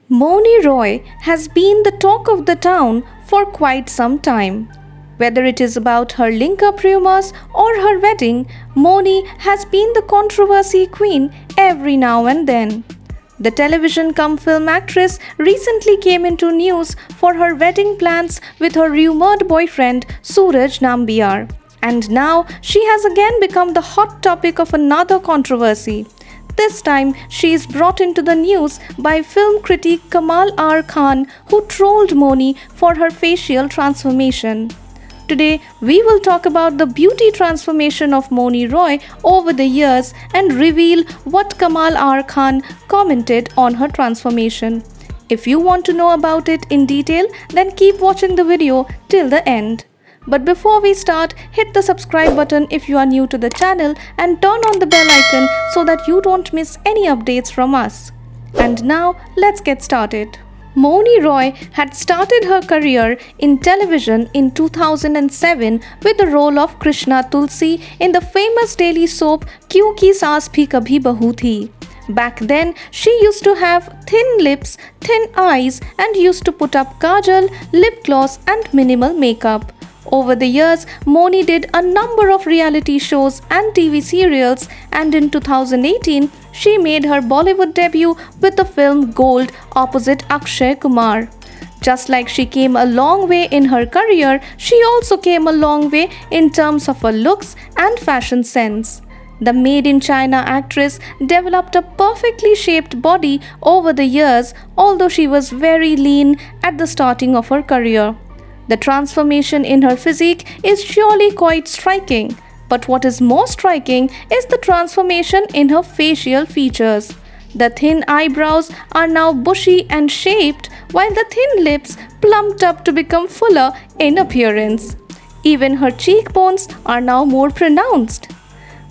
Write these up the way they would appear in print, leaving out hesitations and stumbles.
Moni Roy has been the talk of the town for quite some time. Whether it is about her link-up rumors or her wedding, Moni has been the controversy queen every now and then. The television-cum-film actress recently came into news for her wedding plans with her rumored boyfriend Suraj Nambiar. And now she has again become the hot topic of another controversy. This time, she is brought into the news by film critic Kamal R. Khan, who trolled Moni for her facial transformation. Today, we will talk about the beauty transformation of Moni Roy over the years and reveal what Kamal R. Khan commented on her transformation. If you want to know about it in detail, then keep watching the video till the end. But before we start, hit the subscribe button if you are new to the channel and turn on the bell icon so that you don't miss any updates from us. And now, let's get started. Moni Roy had started her career in television in 2007 with the role of Krishna Tulsi in the famous daily soap Kyun Ki Saas Bhi Kabhi Bahu Thi. Back then, she used to have thin lips, thin eyes and used to put up kajal, lip gloss and minimal makeup. Over the years, Moni did a number of reality shows and TV serials, and in 2018, she made her Bollywood debut with the film Gold opposite Akshay Kumar. Just like she came a long way in her career, she also came a long way in terms of her looks and fashion sense. The Made in China actress developed a perfectly shaped body over the years, although she was very lean at the starting of her career. The transformation in her physique is surely quite striking, but what is more striking is the transformation in her facial features. The thin eyebrows are now bushy and shaped, while the thin lips plumped up to become fuller in appearance. Even her cheekbones are now more pronounced.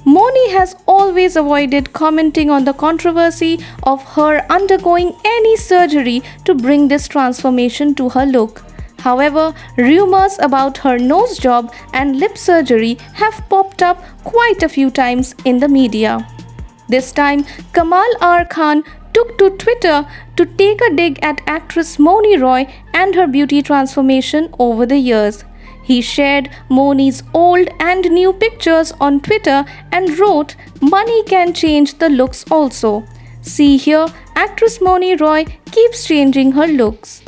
Moni has always avoided commenting on the controversy of her undergoing any surgery to bring this transformation to her look. However, rumors about her nose job and lip surgery have popped up quite a few times in the media. This time, Kamal R. Khan took to Twitter to take a dig at actress Moni Roy and her beauty transformation over the years. He shared Moni's old and new pictures on Twitter and wrote, "Money can change the looks also. See here, actress Moni Roy keeps changing her looks."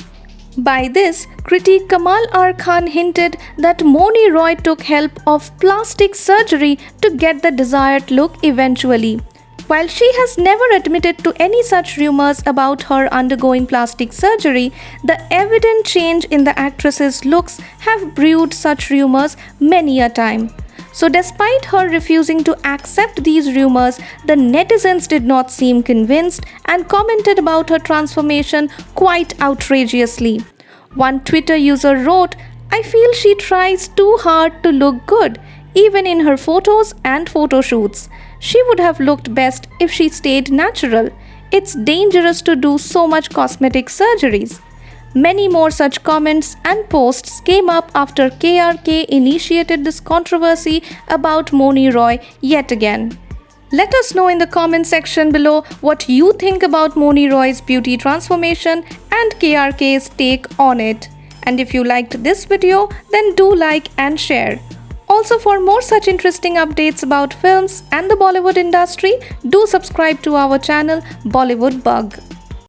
By this, critic Kamal R. Khan hinted that Moni Roy took help of plastic surgery to get the desired look eventually. While she has never admitted to any such rumors about her undergoing plastic surgery, the evident change in the actress's looks have brewed such rumors many a time. So despite her refusing to accept these rumors, the netizens did not seem convinced and commented about her transformation quite outrageously. One Twitter user wrote, "I feel she tries too hard to look good, even in her photos and photo shoots. She would have looked best if she stayed natural. It's dangerous to do so much cosmetic surgeries." Many more such comments and posts came up after KRK initiated this controversy about Moni Roy yet again. Let us know in the comment section below what you think about Moni Roy's beauty transformation and KRK's take on it. And if you liked this video, then do like and share. Also, for more such interesting updates about films and the Bollywood industry, do subscribe to our channel Bollywood Bug.